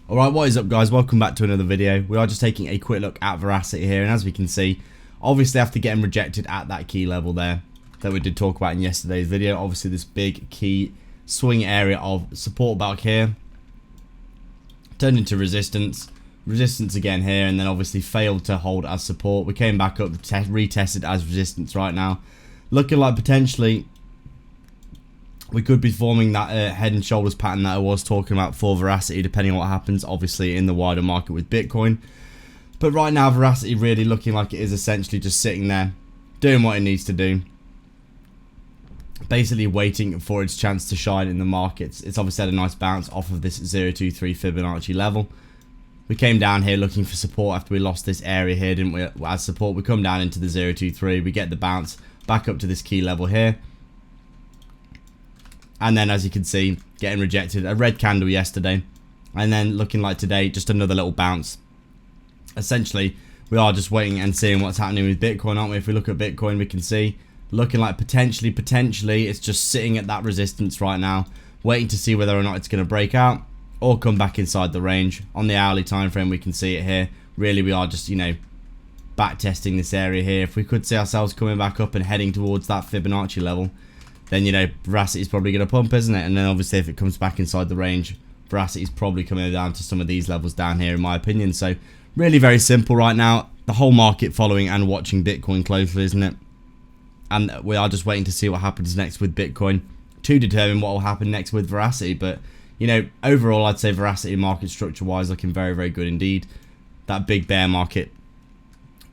Alright, what is up guys, welcome back to another video. We are just taking a quick look at Verasity here, and as we can see, obviously after getting rejected at that key level there that we did talk about in yesterday's video, obviously this big key swing area of support back here turned into resistance again here, and then obviously failed to hold as support. We came back up, retested as resistance right now, looking like potentially we could be forming that head and shoulders pattern that I was talking about for Verasity, depending on what happens obviously in the wider market with Bitcoin. But right now Verasity really looking like it is essentially just sitting there doing what it needs to do, basically waiting for its chance to shine in the markets. It's obviously had a nice bounce off of this 023 Fibonacci level. We came down here looking for support after we lost this area here, didn't we? As support, we come down into the 023, we get the bounce back up to this key level here. And then as you can see, getting rejected, a red candle yesterday, and then looking like today, just another little bounce. Essentially, we are just waiting and seeing what's happening with Bitcoin, aren't we? If we look at Bitcoin, we can see, looking like potentially, it's just sitting at that resistance right now, waiting to see whether or not it's going to break out or come back inside the range. On the hourly time frame, we can see it here. Really, we are just, back testing this area here. If we could see ourselves coming back up and heading towards that Fibonacci level, then Verasity is probably going to pump, isn't it? And then obviously if it comes back inside the range, Verasity is probably coming down to some of these levels down here, in my opinion. So really very simple right now. The whole market following and watching Bitcoin closely, isn't it? And we are just waiting to see what happens next with Bitcoin to determine what will happen next with Verasity. But overall, I'd say Verasity market structure wise looking very, very good indeed. That big bear market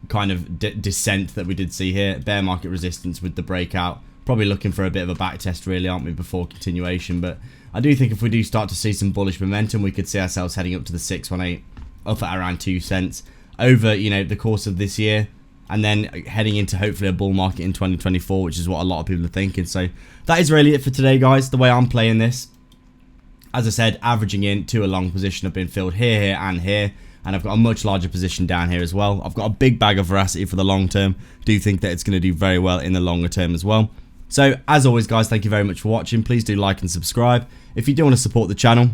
kind of descent that we did see here, bear market resistance with the breakout. Probably looking for a bit of a back test really, aren't we, before continuation. But I do think if we do start to see some bullish momentum, we could see ourselves heading up to the 618, up at around 2 cents over, the course of this year. And then heading into hopefully a bull market in 2024, which is what a lot of people are thinking. So that is really it for today, guys, the way I'm playing this. As I said, averaging in to a long position. I've been filled here, and here. And I've got a much larger position down here as well. I've got a big bag of Verasity for the long term. Do think that it's going to do very well in the longer term as well. So, as always, guys, thank you very much for watching. Please do like and subscribe. If you do want to support the channel,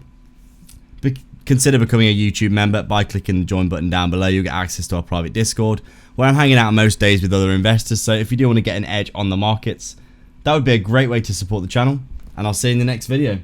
consider becoming a YouTube member by clicking the join button down below. You'll get access to our private Discord, where I'm hanging out most days with other investors. So, if you do want to get an edge on the markets, that would be a great way to support the channel. And I'll see you in the next video.